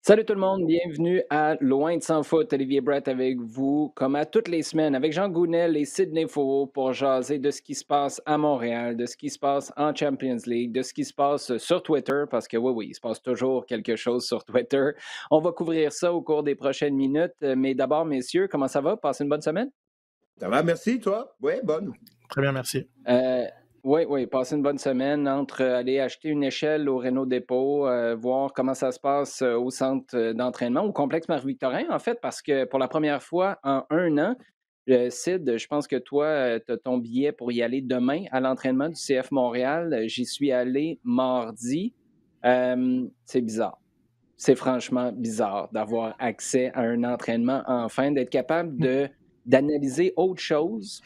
Salut tout le monde, bienvenue à Loin de sans foot. Olivier Brett avec vous, comme à toutes les semaines, avec Jean Gounel et Sidney Faux pour jaser de ce qui se passe à Montréal, de ce qui se passe en Champions League, de ce qui se passe sur Twitter, parce que oui, il se passe toujours quelque chose sur Twitter. On va couvrir ça au cours des prochaines minutes. Mais d'abord, messieurs, comment ça va? Passez une bonne semaine? Ça va, merci, toi? Oui, bonne. Très bien, merci. Euh, oui, passez une bonne semaine entre aller acheter une échelle au Renault Dépôt, voir comment ça se passe au centre d'entraînement, au complexe Marie-Victorin, en fait, parce que pour la première fois en un an, Sid, je pense que toi, tu as ton billet pour y aller demain à l'entraînement du CF Montréal. J'y suis allé mardi. C'est bizarre. C'est franchement bizarre d'avoir accès à un entraînement enfin, d'être capable d'analyser autre chose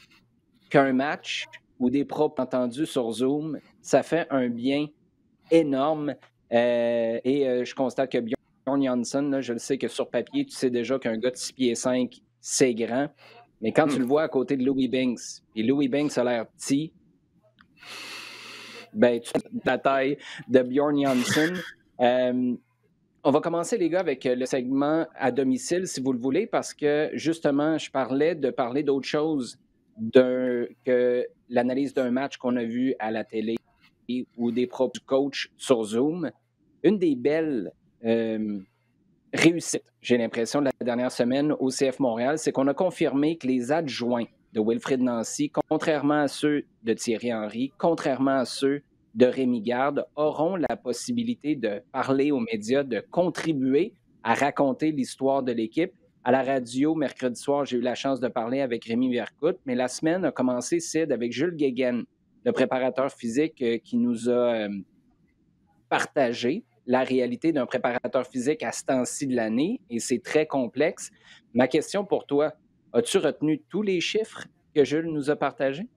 qu'un match ou des propos entendus sur Zoom, ça fait un bien énorme. Je constate que Bjorn Janssen, là, je le sais que sur papier, tu sais déjà qu'un gars de 6 pieds 5, c'est grand. Mais quand tu le vois à côté de Louis Binks, et Louis Binks a l'air petit, ben, tu as la taille de Bjorn Janssen. On va commencer, les gars, avec le segment à domicile, si vous le voulez, parce que justement, je parlais de parler d'autre chose que l'analyse d'un match qu'on a vu à la télé ou des propos du coach sur Zoom. Une des belles réussites, j'ai l'impression, de la dernière semaine au CF Montréal, c'est qu'on a confirmé que les adjoints de Wilfrid Nancy, contrairement à ceux de Thierry Henry, contrairement à ceux de Rémi Garde, auront la possibilité de parler aux médias, de contribuer à raconter l'histoire de l'équipe. À la radio, mercredi soir, j'ai eu la chance de parler avec Rémi Vercoute, mais la semaine a commencé, Sid, avec Jules Guéguen, le préparateur physique qui nous a partagé la réalité d'un préparateur physique à ce temps-ci de l'année, et c'est très complexe. Ma question pour toi, as-tu retenu tous les chiffres que Jules nous a partagés?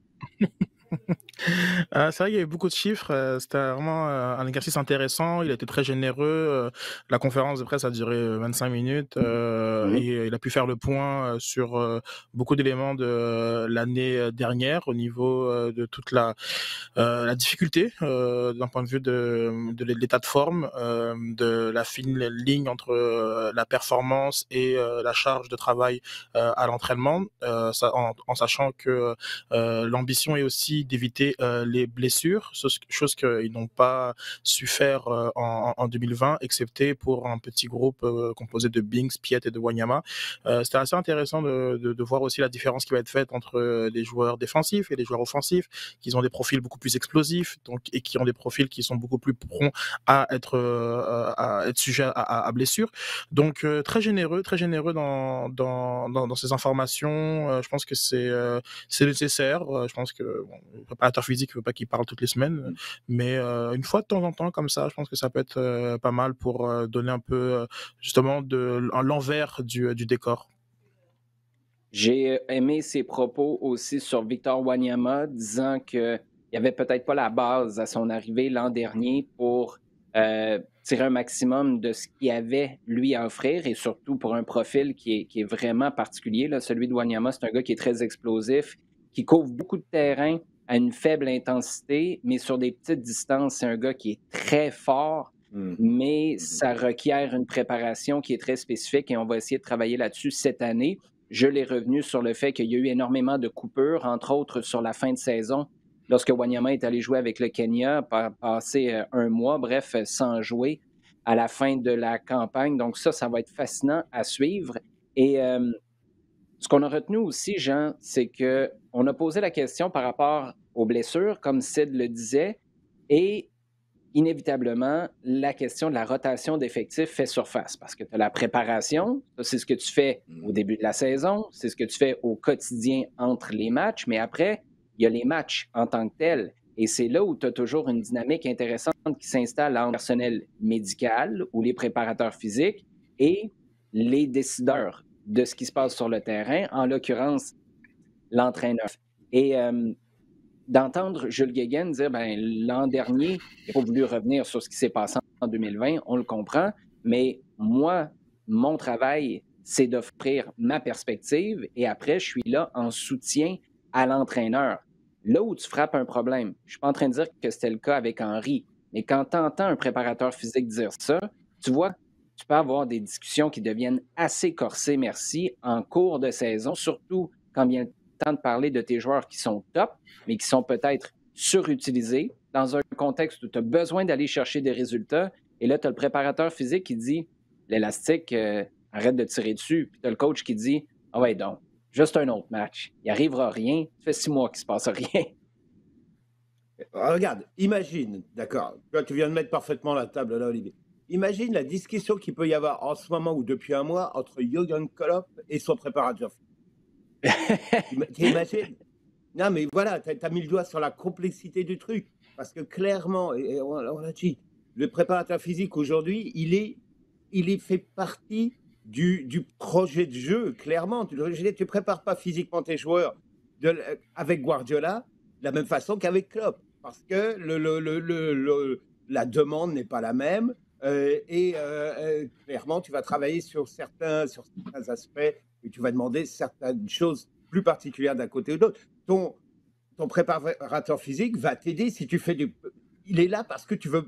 C'est vrai qu'il y a eu beaucoup de chiffres. C'était vraiment un exercice intéressant. Il a été très généreux. La conférence de presse a duré 25 minutes et il a pu faire le point sur beaucoup d'éléments de l'année dernière au niveau de toute la difficulté d'un point de vue de l'état de forme, de la fine ligne entre la performance et la charge de travail à l'entraînement, en sachant que l'ambition est aussi d'éviter les blessures, chose qu'ils n'ont pas su faire en 2020, excepté pour un petit groupe composé de Binks, Piet et de Wanyama. C'était assez intéressant de voir aussi la différence qui va être faite entre les joueurs défensifs et les joueurs offensifs, qui ont des profils beaucoup plus explosifs, et qui ont des profils qui sont beaucoup plus prompts à être sujets à blessures. Donc très généreux dans ces informations. Je pense que c'est nécessaire. Je pense que le préparateur physique ne veut pas qu'il parle toutes les semaines, mais une fois de temps en temps comme ça, je pense que ça peut être pas mal pour donner un peu justement l'envers du décor. J'ai aimé ses propos aussi sur Victor Wanyama, disant qu'il n'y avait peut-être pas la base à son arrivée l'an dernier pour tirer un maximum de ce qu'il avait, lui, à offrir, et surtout pour un profil qui est vraiment particulier. Là. Celui de Wanyama, c'est un gars qui est très explosif, qui couvre beaucoup de terrain à une faible intensité, mais sur des petites distances. C'est un gars qui est très fort, mais ça requiert une préparation qui est très spécifique et on va essayer de travailler là-dessus cette année. Je l'ai revenu sur le fait qu'il y a eu énormément de coupures, entre autres sur la fin de saison, lorsque Wanyama est allé jouer avec le Kenya, passer un mois, bref, sans jouer à la fin de la campagne. Donc ça va être fascinant à suivre. Et ce qu'on a retenu aussi, Jean, c'est qu'on a posé la question par rapport aux blessures, comme Sid le disait, et inévitablement, la question de la rotation d'effectifs fait surface parce que tu as la préparation, ça, c'est ce que tu fais au début de la saison, c'est ce que tu fais au quotidien entre les matchs, mais après, il y a les matchs en tant que tels. Et c'est là où tu as toujours une dynamique intéressante qui s'installe entre le personnel médical ou les préparateurs physiques et les décideurs de ce qui se passe sur le terrain, en l'occurrence l'entraîneur. Et d'entendre Jules Guéguen dire l'an dernier, il n'a pas voulu revenir sur ce qui s'est passé en 2020, on le comprend, mais moi, mon travail, c'est d'offrir ma perspective et après, je suis là en soutien à l'entraîneur. Là où tu frappes un problème, je ne suis pas en train de dire que c'était le cas avec Henry, mais quand tu entends un préparateur physique dire ça, tu vois, tu peux avoir des discussions qui deviennent assez corsées, merci, en cours de saison, surtout quand vient le temps de parler de tes joueurs qui sont top, mais qui sont peut-être surutilisés dans un contexte où tu as besoin d'aller chercher des résultats. Et là, tu as le préparateur physique qui dit l'élastique, arrête de tirer dessus. Puis tu as le coach qui dit ah ouais, donc, juste un autre match. Il n'arrivera rien. Ça fait 6 mois qu'il ne se passe rien. Regarde, imagine, d'accord, tu viens de mettre parfaitement la table là, Olivier. Imagine la discussion qu'il peut y avoir en ce moment ou depuis un mois entre Jürgen Klopp et son préparateur physique. T'imagines? Non, mais voilà, tu as mis le doigt sur la complexité du truc. Parce que clairement, et on l'a dit, le préparateur physique aujourd'hui, il fait partie du projet de jeu, clairement. Tu ne prépares pas physiquement tes joueurs avec Guardiola de la même façon qu'avec Klopp. Parce que la demande n'est pas la même. Clairement, tu vas travailler sur certains aspects et tu vas demander certaines choses plus particulières d'un côté ou de l'autre. Ton préparateur physique va t'aider si tu fais il est là parce que tu veux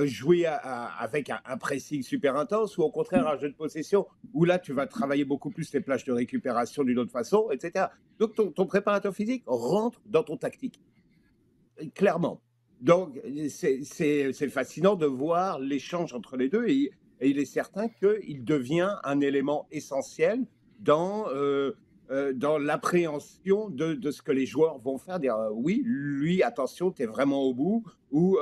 jouer avec un pressing super intense ou au contraire un jeu de possession où là tu vas travailler beaucoup plus les plages de récupération d'une autre façon, etc. Donc ton préparateur physique rentre dans ton tactique, clairement. Donc c'est fascinant de voir l'échange entre les deux et il est certain qu'il devient un élément essentiel dans l'appréhension de ce que les joueurs vont faire. Dire oui, lui, attention, tu es vraiment au bout, ou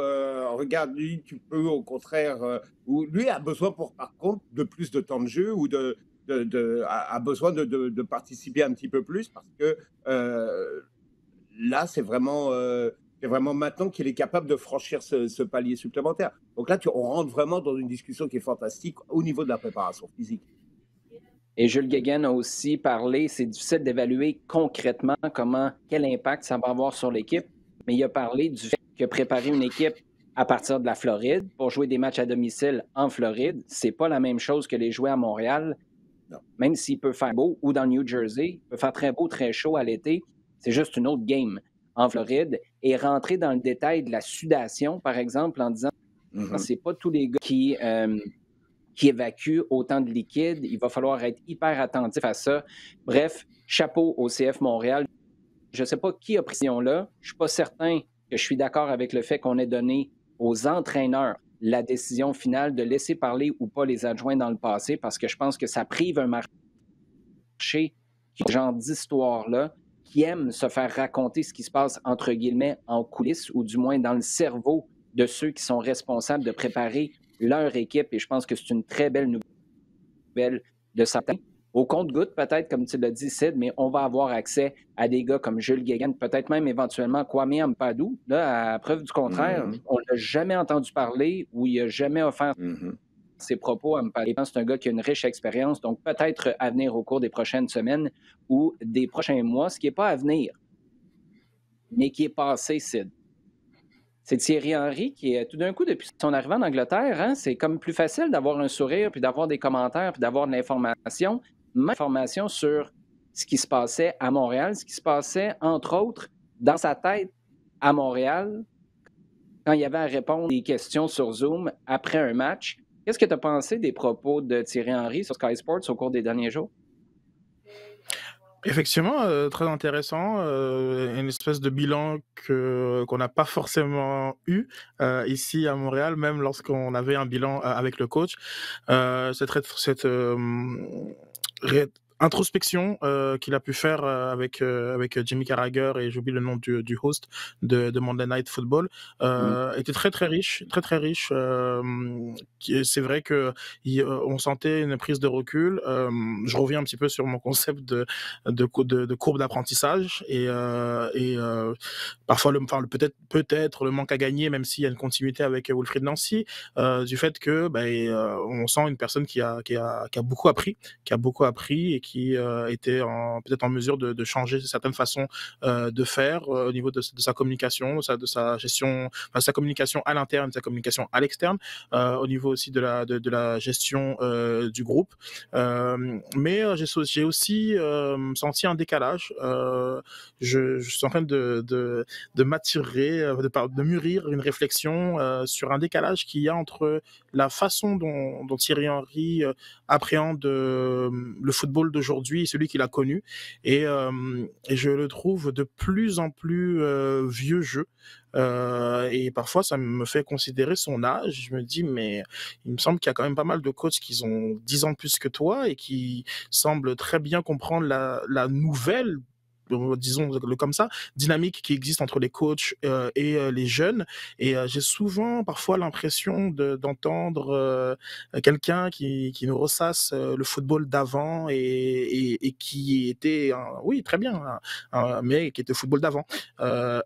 regarde, lui, tu peux au contraire, ou lui a besoin par contre de plus de temps de jeu, ou a besoin de participer un petit peu plus, parce que là, c'est vraiment maintenant qu'il est capable de franchir ce palier supplémentaire. Donc là, on rentre vraiment dans une discussion qui est fantastique au niveau de la préparation physique. Et Jules Guéguen a aussi parlé, c'est difficile d'évaluer concrètement quel impact ça va avoir sur l'équipe, mais il a parlé du fait que préparer une équipe à partir de la Floride pour jouer des matchs à domicile en Floride, c'est pas la même chose que les jouer à Montréal. Non. Même s'il peut faire beau, ou dans le New Jersey, il peut faire très beau, très chaud à l'été, c'est juste une autre game en Floride. Et rentrer dans le détail de la sudation, par exemple, en disant c'est pas tous les gars qui évacue autant de liquide. Il va falloir être hyper attentif à ça. Bref, chapeau au CF Montréal. Je ne sais pas qui a pris cette décision-là. Je ne suis pas certain que je suis d'accord avec le fait qu'on ait donné aux entraîneurs la décision finale de laisser parler ou pas les adjoints dans le passé, parce que je pense que ça prive un marché qui a ce genre d'histoire-là, qui aime se faire raconter ce qui se passe, entre guillemets, en coulisses, ou du moins dans le cerveau de ceux qui sont responsables de préparer leur équipe, et je pense que c'est une très belle nouvelle de certains. Au compte-gouttes, peut-être, comme tu l'as dit, Sid, mais on va avoir accès à des gars comme Jules Guéguen, peut-être même éventuellement Kwame Ampadu. Là, à preuve du contraire, on ne l'a jamais entendu parler ou il n'a jamais offert ses propos à Ampadu. C'est un gars qui a une riche expérience, donc peut-être à venir au cours des prochaines semaines ou des prochains mois, ce qui n'est pas à venir, mais qui est passé, Sid. C'est Thierry Henry qui est tout d'un coup, depuis son arrivée en Angleterre, c'est comme plus facile d'avoir un sourire, puis d'avoir des commentaires, puis d'avoir de l'information, même information sur ce qui se passait à Montréal, ce qui se passait, entre autres, dans sa tête à Montréal, quand il y avait à répondre des questions sur Zoom après un match. Qu'est-ce que tu as pensé des propos de Thierry Henry sur Sky Sports au cours des derniers jours? Effectivement, très intéressant, une espèce de bilan qu'on n'a pas forcément eu ici à Montréal, même lorsqu'on avait un bilan avec le coach. Cette introspection qu'il a pu faire avec Jimmy Carragher, et j'oublie le nom du host de Monday Night Football, était très très riche, très très riche. C'est vrai que on sentait une prise de recul. Je reviens un petit peu sur mon concept de courbe d'apprentissage et parfois peut-être le manque à gagner, même s'il y a une continuité avec Wilfried Nancy, du fait que on sent une personne qui a beaucoup appris et qui était peut-être en mesure de changer certaines façons de faire au niveau de sa communication, de sa gestion, enfin, sa communication à l'interne, de sa communication à l'externe, au niveau aussi de la gestion du groupe. Mais j'ai aussi senti un décalage. Je suis en train de maturer, de mûrir une réflexion sur un décalage qu'il y a entre la façon dont Thierry Henry appréhende le football d'aujourd'hui et celui qu'il a connu. Et je le trouve de plus en plus vieux jeu. Et parfois, ça me fait considérer son âge. Je me dis, mais il me semble qu'il y a quand même pas mal de coachs qui ont 10 ans de plus que toi et qui semblent très bien comprendre la nouvelle, disons-le comme ça, dynamique qui existe entre les coachs et les jeunes. Et j'ai souvent, parfois, l'impression d'entendre quelqu'un qui nous ressasse le football d'avant et qui était, oui, très bien, mais qui était le football d'avant.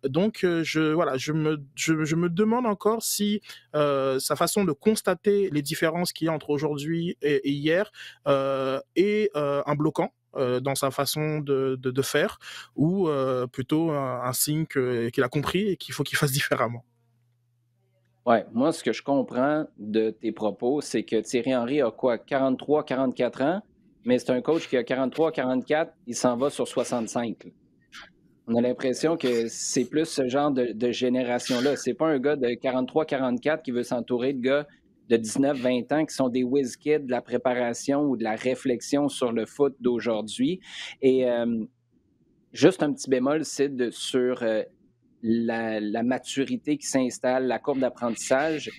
Donc, voilà, je me demande encore si sa façon de constater les différences qu'il y a entre aujourd'hui et hier est un bloquant dans sa façon de faire, ou plutôt un signe qu'il a compris et qu'il faut qu'il fasse différemment. Ouais, moi, ce que je comprends de tes propos, c'est que Thierry Henry a quoi, 43, 44 ans, mais c'est un coach qui a 43, 44, il s'en va sur 65. Là. On a l'impression que c'est plus ce genre de génération-là. C'est pas un gars de 43, 44 qui veut s'entourer de gars de 19, 20 ans qui sont des whiz kids de la préparation ou de la réflexion sur le foot d'aujourd'hui. Et juste un petit bémol, Sid, sur la maturité qui s'installe, la courbe d'apprentissage.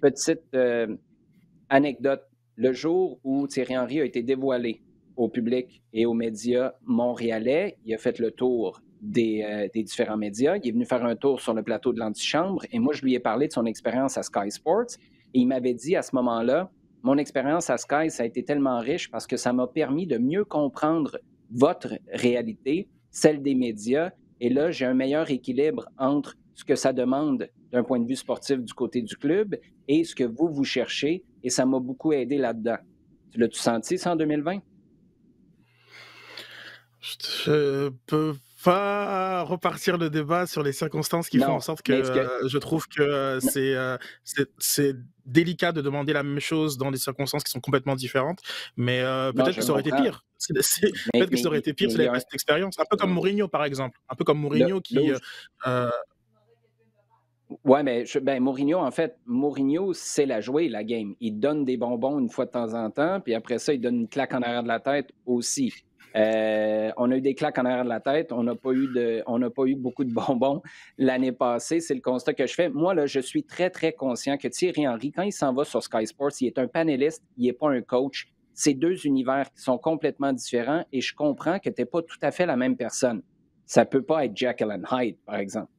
Petite anecdote. Le jour où Thierry Henry a été dévoilé au public et aux médias montréalais, il a fait le tour des différents médias. Il est venu faire un tour sur le plateau de l'antichambre et moi, je lui ai parlé de son expérience à Sky Sports et il m'avait dit à ce moment-là, mon expérience à Sky, ça a été tellement riche parce que ça m'a permis de mieux comprendre votre réalité, celle des médias. Et là, j'ai un meilleur équilibre entre ce que ça demande d'un point de vue sportif du côté du club et ce que vous cherchez. Et ça m'a beaucoup aidé là-dedans. Tu l'as-tu senti, ça, en 2020? Je peux pas repartir le débat sur les circonstances qui font en Non, sorte mais que je trouve que non, c'est délicat de demander la même chose dans des circonstances qui sont complètement différentes, mais non, peut-être je que le ça aurait été comprends. pire. Peut-être que ça aurait été pire Mais s'il il y avait a pas un, cette expérience. Un peu comme Mourinho, par exemple. Un peu comme Mourinho là qui, où heu ouais, mais Mourinho, en fait, Mourinho, c'est la jouer, la game. Il donne des bonbons une fois de temps en temps, puis après ça, il donne une claque en arrière de la tête aussi. On a eu des claques en arrière de la tête, on n'a pas eu beaucoup de bonbons l'année passée. C'est le constat que je fais. Moi, là, je suis très, très conscient que Thierry Henry, quand il s'en va sur Sky Sports, il est un panéliste, il n'est pas un coach. C'est deux univers qui sont complètement différents et je comprends que tu n'es pas tout à fait la même personne. Ça ne peut pas être Jekyll and Hyde, par exemple.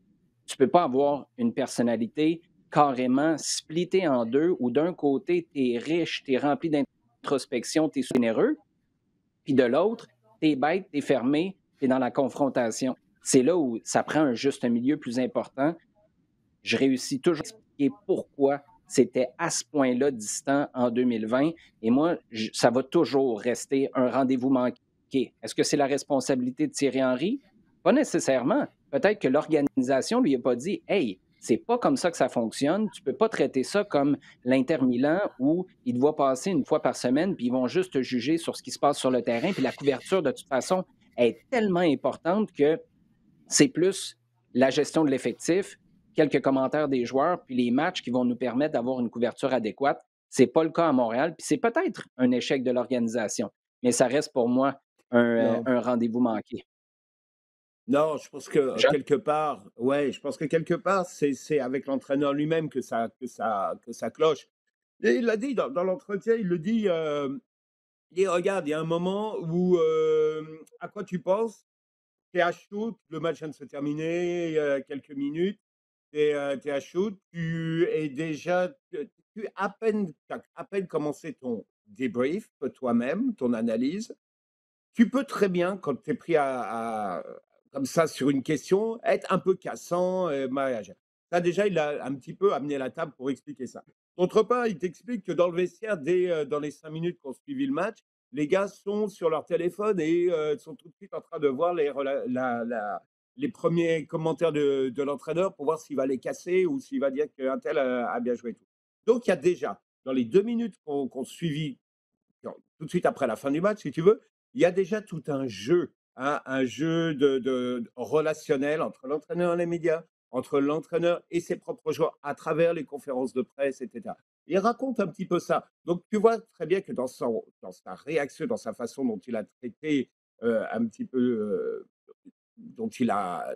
Tu peux pas avoir une personnalité carrément splittée en deux où d'un côté, tu es riche, tu es rempli d'introspection, tu es généreux, puis de l'autre, tu es bête, tu es fermé, tu es dans la confrontation. C'est là où ça prend un juste milieu plus important. Je réussis toujours à expliquer pourquoi c'était à ce point-là distant en 2020. Et moi, ça va toujours rester un rendez-vous manqué. Est-ce que c'est la responsabilité de Thierry Henry? Pas nécessairement. Peut-être que l'organisation lui a pas dit hey, c'est pas comme ça que ça fonctionne. Tu peux pas traiter ça comme l'Inter Milan où il doit passer une fois par semaine, puis ils vont juste te juger sur ce qui se passe sur le terrain. Puis la couverture, de toute façon, est tellement importante que c'est plus la gestion de l'effectif, quelques commentaires des joueurs, puis les matchs qui vont nous permettre d'avoir une couverture adéquate. C'est pas le cas à Montréal, puis c'est peut-être un échec de l'organisation, mais ça reste pour moi Non. un rendez-vous manqué. Non, je pense que Jean? quelque part, ouais, je pense que quelque part, c'est avec l'entraîneur lui-même que ça cloche. Et il l'a dit dans l'entretien, il le dit, il dit: «Regarde, il y a un moment où, à quoi tu penses? Tu es à shoot, le match vient de se terminer, il y a quelques minutes, tu es à shoot, tu es déjà tu as à peine commencé ton débrief toi-même, ton analyse. Tu peux très bien, quand tu es pris comme ça sur une question, être un peu cassant, mal réagir. Ça déjà, il a un petit peu amené la table pour expliquer ça. D'autre part, il t'explique que dans le vestiaire, dans les 5 minutes qu'on suivi le match, les gars sont sur leur téléphone et sont tout de suite en train de voir les premiers commentaires de l'entraîneur pour voir s'il va les casser ou s'il va dire qu'un tel a bien joué et tout. Donc il y a déjà, dans les 2 minutes qu'on suivit, tout de suite après la fin du match, si tu veux, il y a déjà tout un jeu, hein, un jeu relationnel entre l'entraîneur et les médias, entre l'entraîneur et ses propres joueurs à travers les conférences de presse, etc. Il raconte un petit peu ça. Donc tu vois très bien que dans sa réaction, dans sa façon dont il a traité un petit peu, dont il a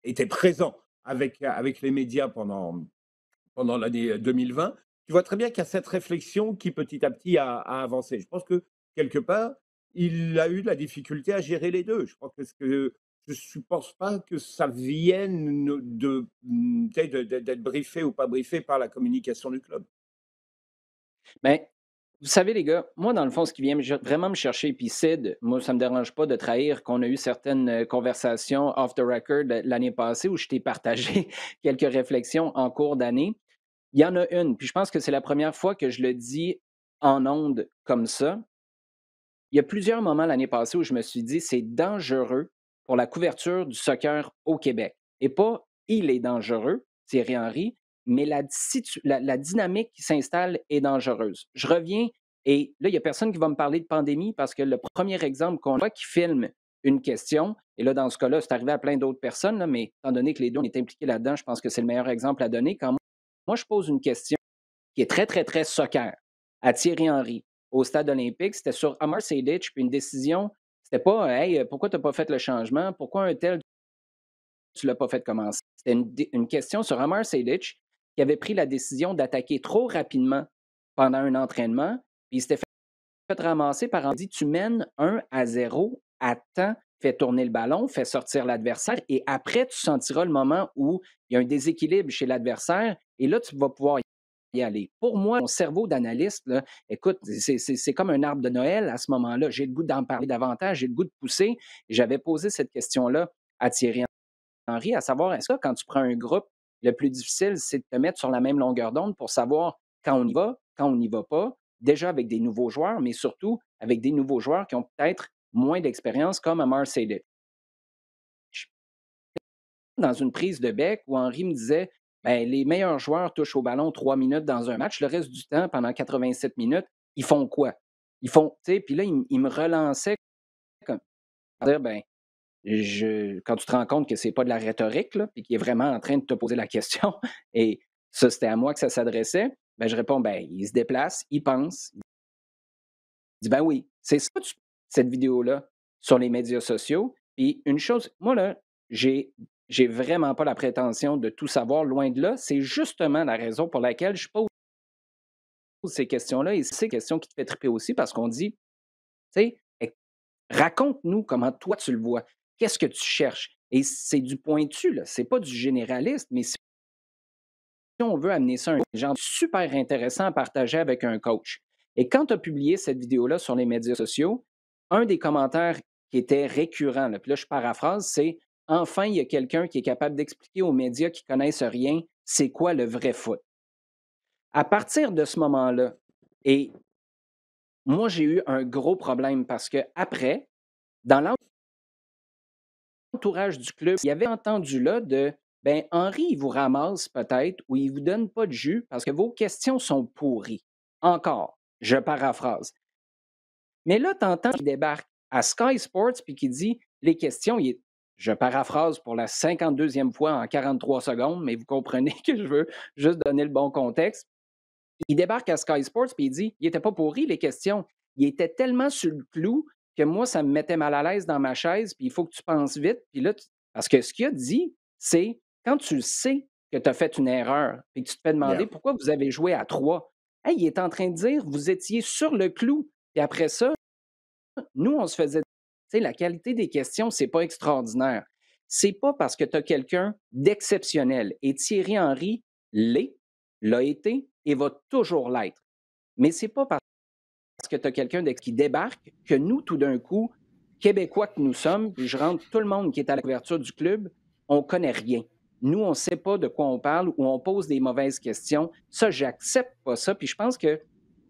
été présent avec les médias pendant l'année 2020, tu vois très bien qu'il y a cette réflexion qui petit à petit a avancé. Je pense que quelque part, il a eu de la difficulté à gérer les 2. Je crois que je ne pense pas que ça vienne tu sais, d'être briefé ou pas briefé par la communication du club. Mais vous savez, les gars, moi, dans le fond, ce qui vient vraiment me chercher, puis Sid, moi, ça ne me dérange pas de trahir qu'on a eu certaines conversations off the record l'année passée où je t'ai partagé quelques réflexions en cours d'année. Il y en a une, puis je pense que c'est la première fois que je le dis en ondes comme ça. Il y a plusieurs moments l'année passée où je me suis dit, c'est dangereux pour la couverture du soccer au Québec. Et pas il est dangereux, Thierry Henry, mais la dynamique qui s'installe est dangereuse. Je reviens, et là, il n'y a personne qui va me parler de pandémie parce que le premier exemple qu'on voit qui filme une question, et là, dans ce cas-là, c'est arrivé à plein d'autres personnes, là, mais étant donné que les deux, on est impliqués là-dedans, je pense que c'est le meilleur exemple à donner. Quand moi, je pose une question qui est très, très, très soccer à Thierry Henry au stade olympique, c'était sur Amar Sejdic, puis une décision, c'était pas Hey, pourquoi tu n'as pas fait le changement? Pourquoi un tel, tu ne l'as pas fait commencer? C'était une question sur Amar Sejdic qui avait pris la décision d'attaquer trop rapidement pendant un entraînement, puis il s'était fait ramasser par Andy. Tu mènes 1-0, attends, fais tourner le ballon, fais sortir l'adversaire, et après, tu sentiras le moment où il y a un déséquilibre chez l'adversaire, et là, tu vas pouvoir y aller. Pour moi, mon cerveau d'analyste, là, écoute, c'est comme un arbre de Noël à ce moment-là. J'ai le goût d'en parler davantage, j'ai le goût de pousser. J'avais posé cette question-là à Thierry Henry, à savoir, est-ce que quand tu prends un groupe, le plus difficile, c'est de te mettre sur la même longueur d'onde pour savoir quand on y va, quand on n'y va pas, déjà avec des nouveaux joueurs, mais surtout avec des nouveaux joueurs qui ont peut-être moins d'expérience, comme Amar Sejdic. Dans une prise de bec où Henry me disait ben, les meilleurs joueurs touchent au ballon 3 minutes dans un match. Le reste du temps, pendant 87 minutes, ils font quoi? Ils font, tu sais, puis là, il me relançait comme dire ben, quand tu te rends compte que c'est pas de la rhétorique, là, puis qu'il est vraiment en train de te poser la question, et ça, c'était à moi que ça s'adressait, ben, je réponds ben, il se déplace, il pense, il dit ben oui, c'est ça, cette vidéo-là sur les médias sociaux. Puis une chose, moi, là, j'ai vraiment pas la prétention de tout savoir, loin de là. C'est justement la raison pour laquelle je pose ces questions-là, et c'est ces questions qui te fait triper aussi parce qu'on dit, tu sais, raconte-nous comment toi tu le vois. Qu'est-ce que tu cherches? Et c'est du pointu, là. C'est pas du généraliste, mais si on veut amener ça à un genre super intéressant à partager avec un coach. Et quand tu as publié cette vidéo-là sur les médias sociaux, un des commentaires qui était récurrent, là, puis là je paraphrase, c'est enfin il y a quelqu'un qui est capable d'expliquer aux médias qui connaissent rien c'est quoi le vrai foot. À partir de ce moment-là, et moi j'ai eu un gros problème parce que après, dans l'entourage du club, il y avait entendu là de ben Henri, il vous ramasse peut-être ou il vous donne pas de jus parce que vos questions sont pourries. Encore, je paraphrase. Mais là, tu entends qu'il débarque à Sky Sports puis qui dit les questions, je paraphrase pour la 52e fois en 43 secondes, mais vous comprenez que je veux juste donner le bon contexte. Il débarque à Sky Sports puis il dit il n'était pas pourri les questions. Il était tellement sur le clou que moi, ça me mettait mal à l'aise dans ma chaise, puis il faut que tu penses vite. Puis là, parce que ce qu'il a dit, c'est quand tu sais que tu as fait une erreur et que tu te fais demander Yeah. pourquoi vous avez joué à 3, hey, il est en train de dire vous étiez sur le clou. Et après ça, nous, on se faisait. Tu sais, la qualité des questions, c'est pas extraordinaire. C'est pas parce que tu as quelqu'un d'exceptionnel. Et Thierry Henry l'est, l'a été et va toujours l'être. Mais c'est pas parce que tu as quelqu'un qui débarque que nous, tout d'un coup, Québécois que nous sommes, puis je rentre tout le monde qui est à la couverture du club, on connaît rien. Nous, on ne sait pas de quoi on parle ou on pose des mauvaises questions. Ça, j'accepte pas ça. Puis je pense que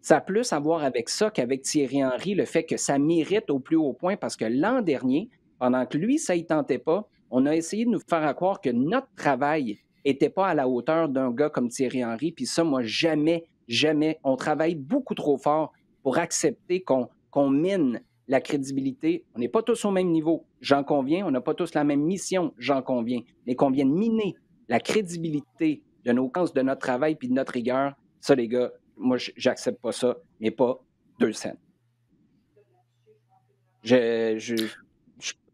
Ça a plus à voir avec ça qu'avec Thierry Henry, le fait que ça mérite au plus haut point parce que l'an dernier, pendant que lui, ça ne tentait pas, on a essayé de nous faire croire que notre travail n'était pas à la hauteur d'un gars comme Thierry Henry. Puis ça, moi, jamais, jamais. On travaille beaucoup trop fort pour accepter qu'on mine la crédibilité. On n'est pas tous au même niveau, j'en conviens. On n'a pas tous la même mission, j'en conviens. Mais qu'on vienne miner la crédibilité de nos chances, de notre travail puis de notre rigueur, ça, les gars, moi, j'accepte pas ça, mais pas 2 cents.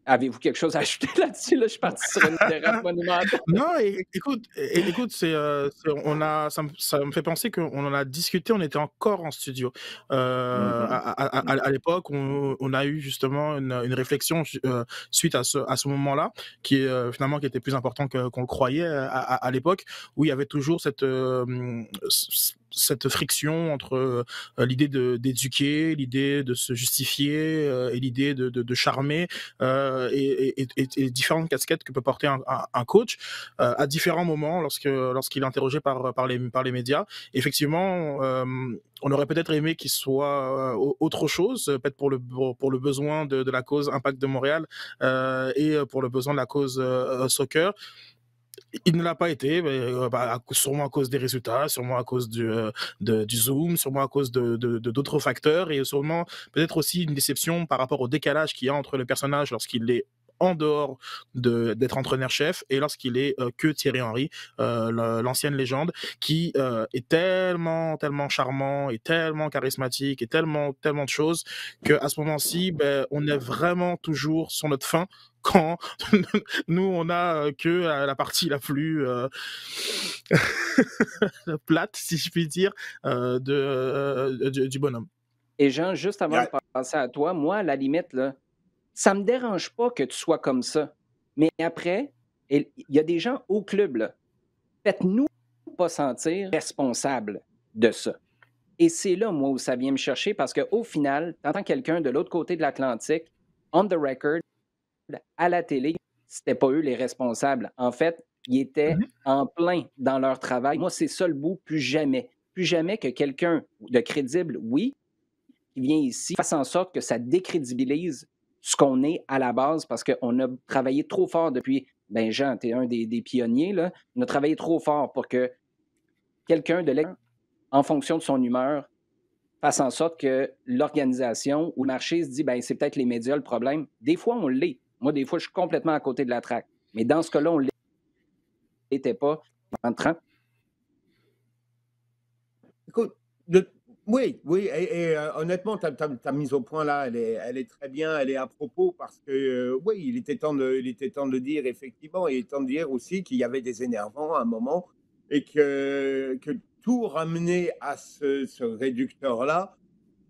Avez-vous quelque chose à ajouter là-dessus? Là, je suis parti sur une dérape monumentale. Non, écoute, ça me fait penser qu'on en a discuté, on était encore en studio. À l'époque, on a eu justement une réflexion suite à ce moment-là, finalement qui était plus important qu'on le croyait à l'époque, où il y avait toujours cette friction entre l'idée d'éduquer, l'idée de se justifier et l'idée de charmer et différentes casquettes que peut porter un coach à différents moments lorsqu'il est interrogé par les médias. Effectivement, on aurait peut-être aimé qu'il soit autre chose, peut-être pour le besoin de la cause Impact de Montréal et pour le besoin de la cause soccer. Il ne l'a pas été, mais, sûrement à cause des résultats, sûrement à cause du Zoom, sûrement à cause d'autres facteurs et sûrement peut-être aussi une déception par rapport au décalage qu'il y a entre le personnage lorsqu'il est en dehors d'être entraîneur-chef et lorsqu'il est que Thierry Henry, l'ancienne légende, qui est tellement, tellement charmant et tellement charismatique et tellement, tellement de choses qu'à ce moment-ci, on est vraiment toujours sur notre faim quand nous, on a que la partie la plus plate, si je puis dire, du bonhomme. Et Jean, juste avant de passer à toi, moi, à la limite, là, ça ne me dérange pas que tu sois comme ça. Mais après, il y a des gens au club, là. Faites-nous pas sentir responsables de ça. Et c'est là, moi, où ça vient me chercher parce qu'au final, tu entends quelqu'un de l'autre côté de l'Atlantique, on the record, à la télé, c'était pas eux les responsables. En fait, ils étaient en plein dans leur travail. Moi, c'est ça le bout, plus jamais. Plus jamais que quelqu'un de crédible, oui, qui vient ici, fasse en sorte que ça décrédibilise ce qu'on est à la base parce qu'on a travaillé trop fort depuis. Ben Jean, tu es un des pionniers, là. On a travaillé trop fort pour que quelqu'un de l'extérieur, en fonction de son humeur, fasse en sorte que l'organisation ou le marché se dit ben c'est peut-être les médias le problème. Des fois, on l'est. Moi, des fois, je suis complètement à côté de la traque. Mais dans ce cas-là, on ne l'était pas en 30. Écoute, oui, oui, et honnêtement, ta mise au point là, elle est très bien, elle est à propos parce que, oui, il était temps de le dire effectivement et il est temps de dire aussi qu'il y avait des énervants à un moment et que tout ramener à ce réducteur-là,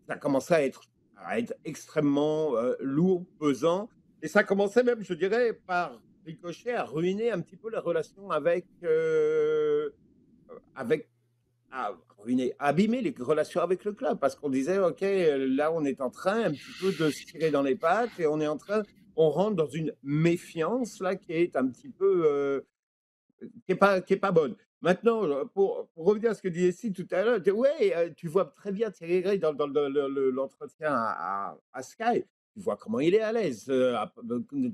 ça commençait à être extrêmement lourd, pesant et ça commençait même, je dirais, par ricochet à ruiner un petit peu la relation avec à ruiner, à abîmer les relations avec le club parce qu'on disait: «OK, là, on est en train un petit peu de se tirer dans les pattes et on rentre dans une méfiance là qui est un petit peu, qui est pas bonne». Maintenant, pour revenir à ce que disait Steve tout à l'heure, ouais, tu vois très bien Thierry Gray dans l'entretien à Sky. Tu vois comment il est à l'aise, tu Ah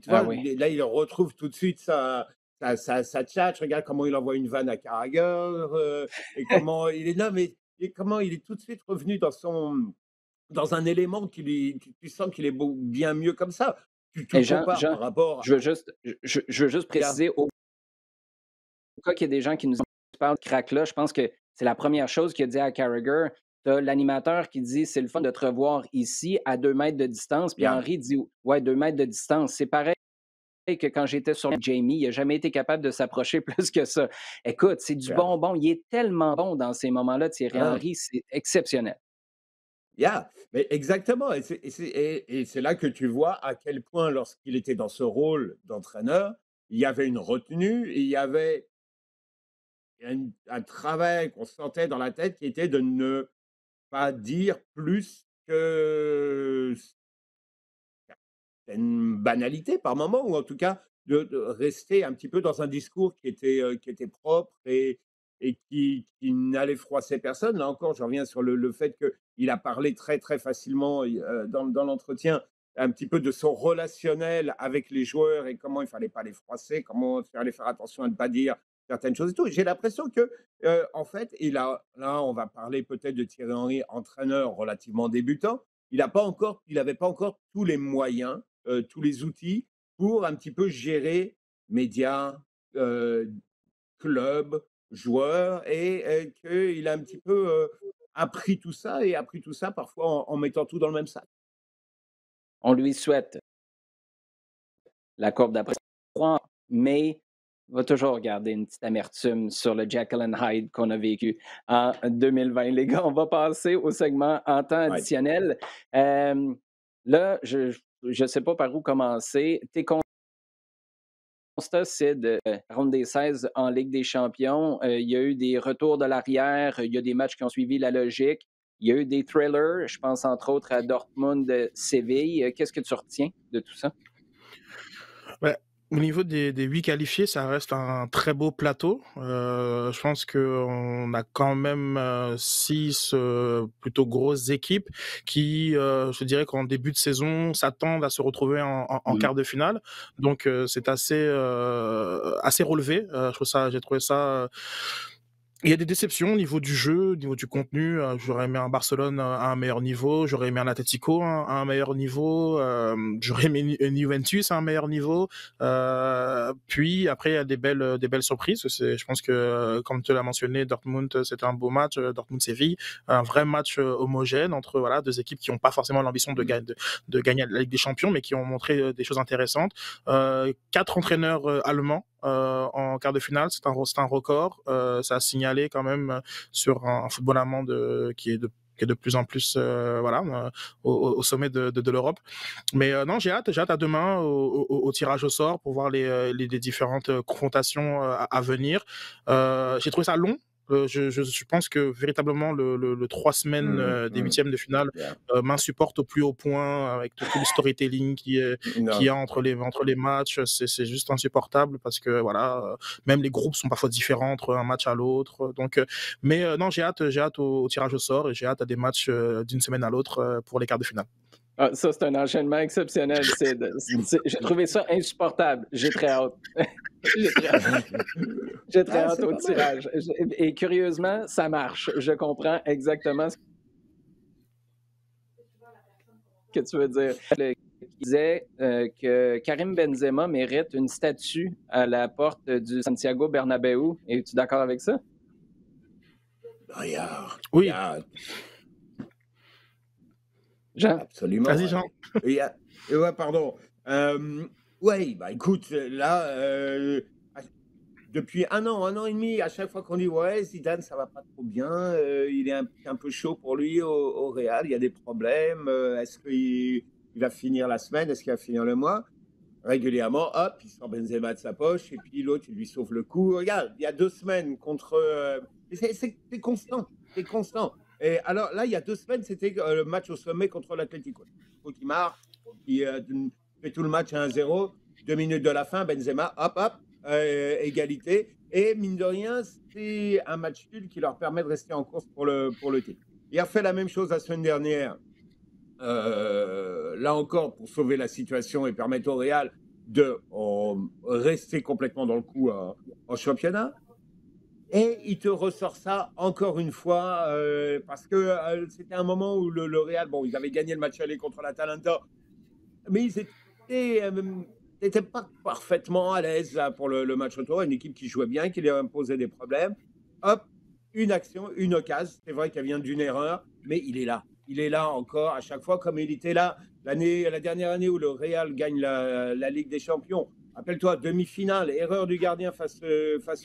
vois? oui. Là, il retrouve tout de suite sa tchatche. Regarde comment il envoie une vanne à Carragher, et comment il est non, mais et comment il est tout de suite revenu dans un élément qui lui tu sens qu'il est bien mieux comme ça. Tu Et le Jean, compares Jean, par rapport je veux juste à préciser au cas qu'il y a des gens qui nous parlent de crack-là, je pense que c'est la première chose qu'il a dit à Carragher. Tu as l'animateur qui dit c'est le fun de te revoir ici à 2 mètres de distance. Puis yeah, Henry dit ouais, 2 mètres de distance. C'est pareil que quand j'étais sur Jamie, il n'a jamais été capable de s'approcher plus que ça. Écoute, c'est du yeah. bonbon. Il est tellement bon dans ces moments-là, Thierry Hein. Henry, c'est exceptionnel. Yeah, mais exactement et c'est là que tu vois à quel point lorsqu'il était dans ce rôle d'entraîneur, il y avait une retenue et il y avait un travail qu'on sentait dans la tête qui était de ne pas dire plus que une banalité par moment ou en tout cas de rester un petit peu dans un discours qui était propre et qui n'allait froisser personne. Là encore, je reviens sur le fait qu'il a parlé très, très facilement dans l'entretien un petit peu de son relationnel avec les joueurs et comment il fallait pas les froisser, comment il fallait faire attention à ne pas dire certaines choses et tout. J'ai l'impression que, en fait, là, on va parler peut-être de Thierry Henry, entraîneur relativement débutant. Il n'avait pas encore tous les moyens, tous les outils pour un petit peu gérer médias, euh, clubs, joueurs, et qu'il a un petit peu appris tout ça parfois en mettant tout dans le même sac. On lui souhaite la courbe d'après, mais il va toujours garder une petite amertume sur le Jekyll and Hyde qu'on a vécu en 2020. Les gars, on va passer au segment en temps Ouais. additionnel. Là, je ne sais pas par où commencer. Tes constat, c'est de ronde des 16 en Ligue des champions. Il y a eu des retours de l'arrière, il y a des matchs qui ont suivi la logique. Il y a eu des thrillers, je pense entre autres à Dortmund-Séville. Qu'est-ce que tu retiens de tout ça? Ouais. Au niveau des 8 qualifiés, ça reste un très beau plateau. Je pense qu'on a quand même 6 plutôt grosses équipes qui, je dirais qu'en début de saison, s'attendent à se retrouver en quart de finale. Donc, c'est assez relevé. J'ai trouvé ça. Il y a des déceptions au niveau du jeu, au niveau du contenu. J'aurais aimé un Barcelone à un meilleur niveau, j'aurais aimé un Atlético à un meilleur niveau, j'aurais aimé une Juventus à un meilleur niveau. Puis après, il y a des belles surprises. Je pense que, comme tu l'as mentionné, Dortmund, c'était un beau match, Dortmund-Séville, un vrai match homogène entre voilà, deux équipes qui n'ont pas forcément l'ambition de gagner la Ligue des Champions, mais qui ont montré des choses intéressantes. 4 entraîneurs allemands en quart de finale, c'est un record. Ça a signalé quand même sur un football allemand qui est de plus en plus au sommet de l'Europe. Mais non, j'ai hâte à demain au tirage au sort pour voir les différentes confrontations à venir. J'ai trouvé ça long. Je pense que véritablement le 3 semaines des huitièmes de finale Yeah. m'insupporte au plus haut point avec tout le storytelling qu'il Non. y a entre les matchs. C'est juste insupportable parce que voilà, même les groupes sont parfois différents entre un match à l'autre. Donc, non, j'ai hâte au tirage au sort et j'ai hâte à des matchs d'une semaine à l'autre pour les quarts de finale. Ah, ça, c'est un enchaînement exceptionnel. J'ai trouvé ça insupportable. J'ai très hâte. J'ai très hâte. J'ai très hâte au tirage. Et curieusement, ça marche. Je comprends exactement ce que tu veux dire. Il disait que Karim Benzema mérite une statue à la porte du Santiago Bernabéu. Es-tu d'accord avec ça? Oui. Jean? Absolument. Vas-y, Jean. Ouais, pardon. Ouais, bah écoute, là, depuis un an et demi, à chaque fois qu'on dit ouais, Zidane, ça va pas trop bien, il est un peu chaud pour lui au Real, il y a des problèmes, est-ce qu'il va finir la semaine, est-ce qu'il va finir le mois? Régulièrement, hop, il sort Benzema de sa poche et puis l'autre, il lui sauve le coup. Regarde, il y a 2 semaines contre. C'est constant, c'est constant. Et alors là, il y a 2 semaines, c'était le match au sommet contre l'Atlético. Qui marque, qui fait tout le match à 1-0. 2 minutes de la fin, Benzema, hop, égalité. Et mine de rien, c'est un match nul qui leur permet de rester en course pour le titre. Il a fait la même chose la semaine dernière. Là encore, pour sauver la situation et permettre au Real de rester complètement dans le coup en championnat. Et il te ressort ça encore une fois, parce que c'était un moment où le Real, bon, ils avaient gagné le match aller contre l'Atalanta, mais ils n'étaient pas parfaitement à l'aise là, pour le match retour. Une équipe qui jouait bien, qui leur imposait des problèmes. Hop, une action, une occasion. C'est vrai qu'elle vient d'une erreur, mais il est là. Il est là encore à chaque fois, comme il était là la dernière année où le Real gagne la Ligue des Champions. Rappelle-toi, demi-finale, erreur du gardien face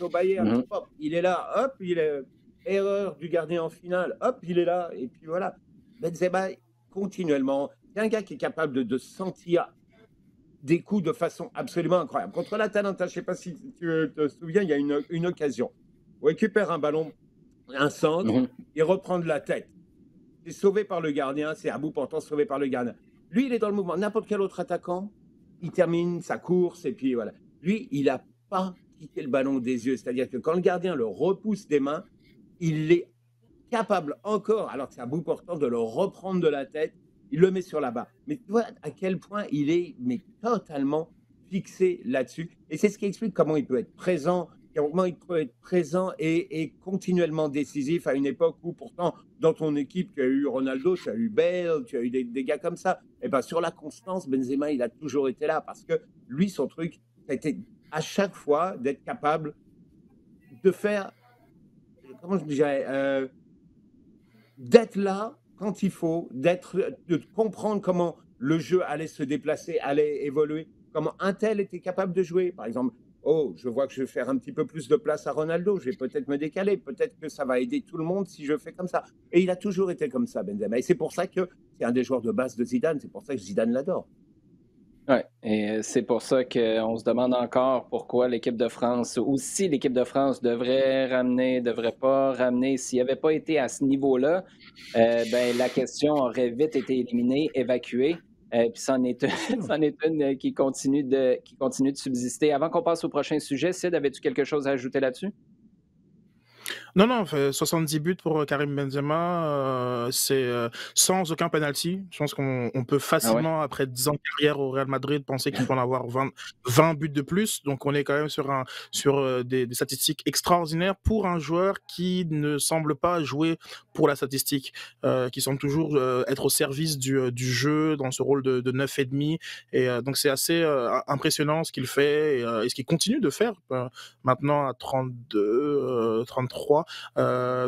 au Bayern. Hop, il est là. Hop, erreur du gardien en finale. Hop, il est là. Et puis voilà. Benzema, continuellement, c'est un gars qui est capable de sentir des coups de façon absolument incroyable. Contre l'Atalanta, je ne sais pas si tu te souviens, il y a une occasion. On récupère un ballon, un centre, il reprend de la tête. C'est sauvé par le gardien, c'est à bout portant sauvé par le gardien. Lui, il est dans le mouvement. N'importe quel autre attaquant, il termine sa course et puis voilà. Lui, il n'a pas quitter le ballon des yeux. C'est-à-dire que quand le gardien le repousse des mains, il est capable encore, alors que c'est à bout portant, de le reprendre de la tête. Il le met sur la barre. Mais tu vois à quel point il est totalement fixé là-dessus. Et c'est ce qui explique comment il peut être présent, comment il peut être présent et continuellement décisif à une époque où pourtant, dans ton équipe, tu as eu Ronaldo, tu as eu Bale, tu as eu des gars comme ça. Et bien sur la constance, Benzema, il a toujours été là parce que lui, son truc, ça a été à chaque fois d'être capable de faire, comment je dirais, d'être là quand il faut, de comprendre comment le jeu allait se déplacer, allait évoluer, comment un tel était capable de jouer. Par exemple, oh, je vois que je vais faire un petit peu plus de place à Ronaldo, je vais peut-être me décaler, peut-être que ça va aider tout le monde si je fais comme ça. Et il a toujours été comme ça, Benzema. Et c'est pour ça que c'est un des joueurs de base de Zidane, c'est pour ça que Zidane l'adore. Oui, et c'est pour ça qu'on se demande encore pourquoi l'équipe de France, ou si l'équipe de France devrait ramener, devrait pas ramener. S'il n'avait pas été à ce niveau-là, ben, la question aurait vite été éliminée, évacuée. Puis c'en est, c'en est une qui continue de subsister. Avant qu'on passe au prochain sujet, Sid, avais-tu quelque chose à ajouter là-dessus? Non, non, 70 buts pour Karim Benzema, c'est sans aucun penalty. Je pense qu'on peut Ah ouais? facilement, après 10 ans de carrière au Real Madrid, penser qu'il peut en avoir 20 buts de plus. Donc on est quand même sur des statistiques extraordinaires pour un joueur qui ne semble pas jouer pour la statistique, qui semble toujours être au service du jeu dans ce rôle de 9,5. Et donc c'est assez impressionnant ce qu'il fait et ce qu'il continue de faire maintenant à 32, 33.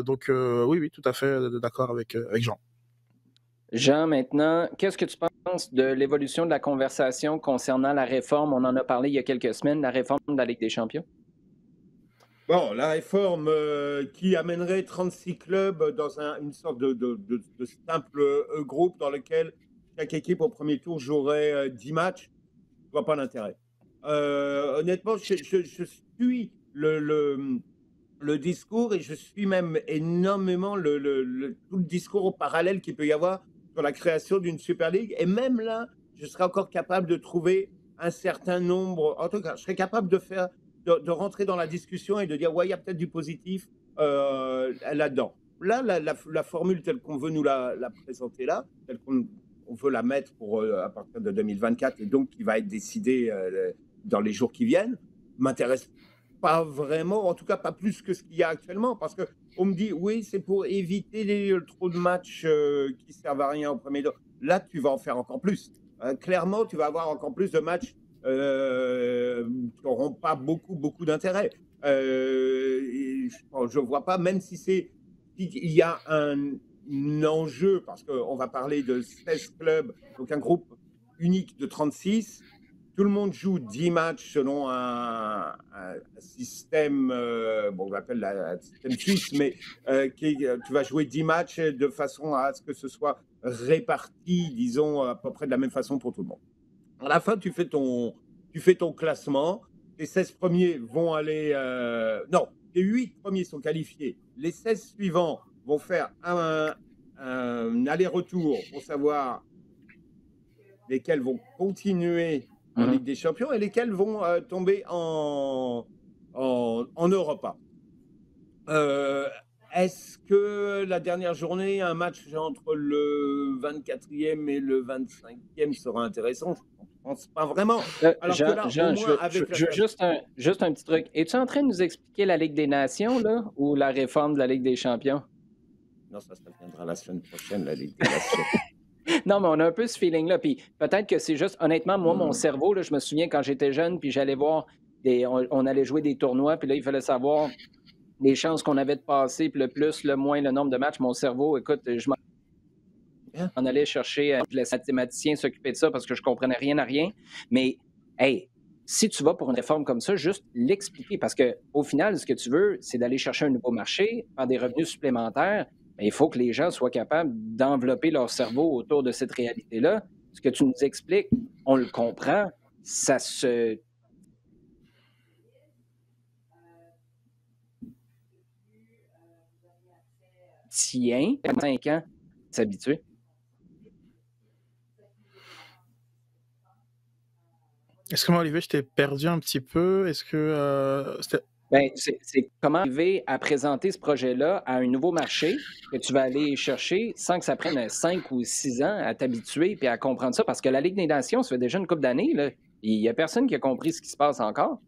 Donc oui, oui, tout à fait d'accord avec Jean. Jean, maintenant, qu'est-ce que tu penses de l'évolution de la conversation concernant la réforme? On en a parlé il y a quelques semaines, la réforme de la Ligue des champions. Bon, la réforme qui amènerait 36 clubs dans une sorte de simple groupe dans lequel chaque équipe au premier tour jouerait 10 matchs, je vois pas l'intérêt. Honnêtement, je suis le discours et je suis même énormément tout le discours parallèle qu'il peut y avoir sur la création d'une Super League. Et même là, je serais encore capable de trouver un certain nombre, en tout cas, je serais capable de rentrer dans la discussion et de dire, ouais, il y a peut-être du positif là-dedans. Là, la formule telle qu'on veut nous la présenter là, telle qu'on veut la mettre à partir de 2024 et donc qui va être décidée dans les jours qui viennent, m'intéresse pas vraiment, en tout cas pas plus que ce qu'il y a actuellement, parce que on me dit oui, c'est pour éviter trop de matchs qui servent à rien au premier tour. Là, tu vas en faire encore plus. Clairement, tu vas avoir encore plus de matchs qui n'auront pas beaucoup d'intérêt. Je ne vois pas, même si il y a un enjeu, parce qu'on va parler de 16 clubs, donc un groupe unique de 36. Tout le monde joue 10 matchs selon un système, bon, on l'appelle un système suisse, mais tu vas jouer 10 matchs de façon à ce que ce soit réparti, disons, à peu près de la même façon pour tout le monde. À la fin, tu fais ton classement. Les 16 premiers vont aller. Non, les 8 premiers sont qualifiés. Les 16 suivants vont faire un aller-retour pour savoir lesquels vont continuer en Ligue des Champions et lesquels vont tomber en Europa. Est-ce que la dernière journée, un match entre le 24e et le 25e sera intéressant? Je ne pense pas vraiment. Alors que là, Jean, au moins, avec la... juste un petit truc. Es-tu en train de nous expliquer la Ligue des Nations, là, ou la réforme de la Ligue des champions? Non, ça viendra la semaine prochaine, la Ligue des Nations. Non, mais on a un peu ce feeling-là. Puis peut-être que c'est juste, honnêtement, moi, mon cerveau, là, je me souviens quand j'étais jeune, puis j'allais voir, on allait jouer des tournois, puis là, il fallait savoir les chances qu'on avait de passer, puis le plus, le moins, le nombre de matchs. Mon cerveau, écoute, je m'en allais chercher, je laissais un mathématicien s'occuper de ça parce que je comprenais rien à rien. Mais, hey, si tu vas pour une réforme comme ça, juste l'expliquer. Parce qu'au final, ce que tu veux, c'est d'aller chercher un nouveau marché, faire des revenus supplémentaires. Mais il faut que les gens soient capables d'envelopper leur cerveau autour de cette réalité-là. Ce que tu nous expliques, on le comprend, ça se tient. 5 ans, s'habituer. Excuse-moi, Olivier, je t'ai perdu un petit peu. Est-ce que Ben, c'est comment arriver à présenter ce projet-là à un nouveau marché que tu vas aller chercher sans que ça prenne 5 ou 6 ans à t'habituer et à comprendre ça? Parce que la Ligue des Nations, ça fait déjà une couple d'années, là. Il n'y a personne qui a compris ce qui se passe encore.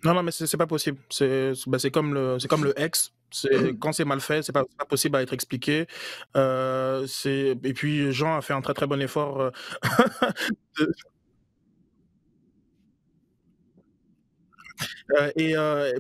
Non, non, mais c'est pas possible. C'est comme le X. Quand c'est mal fait, c'est pas possible à être expliqué. Et puis Jean a fait un très très bon effort de-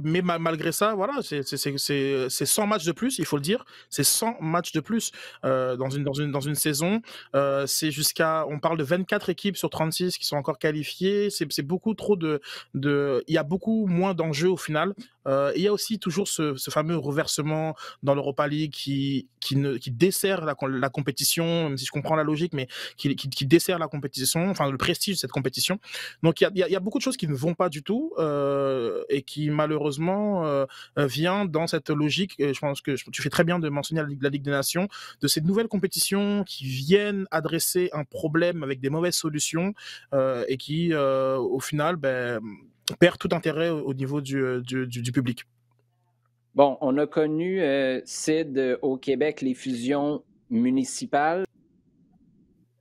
mais malgré ça, voilà, c'est 100 matchs de plus, il faut le dire. C'est 100 matchs de plus dans une saison. On parle de 24 équipes sur 36 qui sont encore qualifiées. C'est beaucoup trop il y a beaucoup moins d'enjeux au final. Il y a aussi toujours ce fameux reversement dans l'Europa League qui dessert la compétition, même si je comprends la logique, mais qui dessert la compétition, enfin le prestige de cette compétition. Donc il y a beaucoup de choses qui ne vont pas du tout et qui malheureusement vient dans cette logique. Et je pense que tu fais très bien de mentionner la Ligue des Nations, de ces nouvelles compétitions qui viennent adresser un problème avec des mauvaises solutions et qui au final perd tout intérêt au niveau du public. Bon, on a connu, Sid, au Québec, les fusions municipales.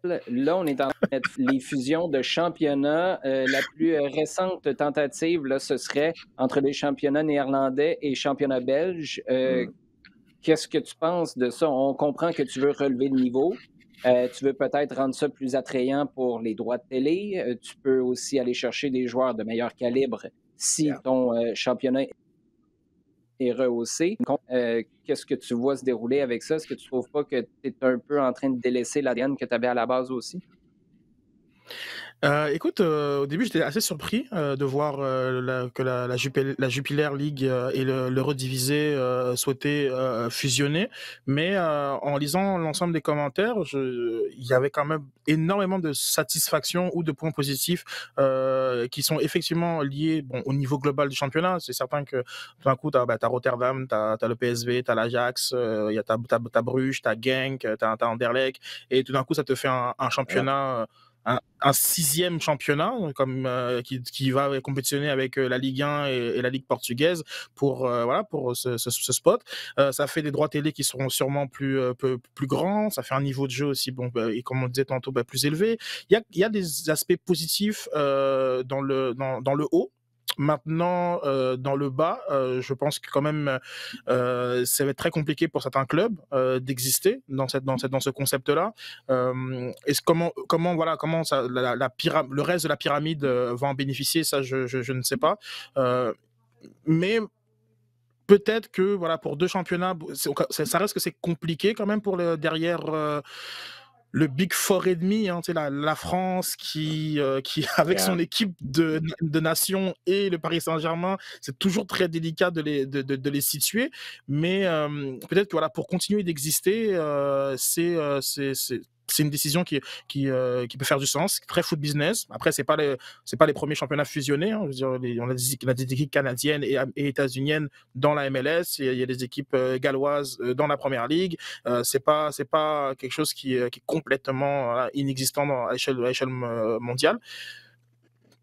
Là, on est en train de mettre les fusions de championnats. La plus récente tentative, là, ce serait entre les championnats néerlandais et championnats belges. Qu'est-ce que tu penses de ça? On comprend que tu veux relever le niveau. Tu veux peut-être rendre ça plus attrayant pour les droits de télé. Tu peux aussi aller chercher des joueurs de meilleur calibre si Yeah. ton championnat est rehaussé. Qu'est-ce que tu vois se dérouler avec ça? Est-ce que tu ne trouves pas que tu es un peu en train de délaisser l'ADN que tu avais à la base aussi? Écoute, au début, j'étais assez surpris de voir que la Jupiler League et l'Eredivisie souhaitaient fusionner. Mais en lisant l'ensemble des commentaires, il y avait quand même énormément de satisfaction ou de points positifs qui sont effectivement liés au niveau global du championnat. C'est certain que tout d'un coup, tu as Rotterdam, tu as le PSV, tu as l'Ajax, t'as Bruges, tu as Genk, tu as Anderlecht. Et tout d'un coup, ça te fait un Voilà. championnat un sixième championnat comme qui va compétitionner avec la Ligue 1 et la Ligue portugaise pour ce spot. Ça fait des droits télé qui seront sûrement plus grands. Ça fait un niveau de jeu aussi et comme on disait tantôt plus élevé. Il y a des aspects positifs dans le haut. Maintenant, dans le bas, je pense que quand même, ça va être très compliqué pour certains clubs d'exister dans ce concept-là. Comment ça, le reste de la pyramide va en bénéficier, ça, je ne sais pas. Mais peut-être que pour deux championnats, ça reste que c'est compliqué quand même pour derrière. Le Big Four et demi, hein, la France qui avec son Yeah. équipe de nations et le Paris Saint-Germain, c'est toujours très délicat de les situer. Mais peut-être que pour continuer d'exister, c'est une décision qui peut faire du sens, très foot business. Après, c'est pas les premiers championnats fusionnés. Hein. Je veux dire, on a des équipes canadiennes et états-uniennes dans la MLS. Il y a des équipes galloises dans la Première Ligue. C'est pas quelque chose qui est complètement inexistant à l'échelle mondiale.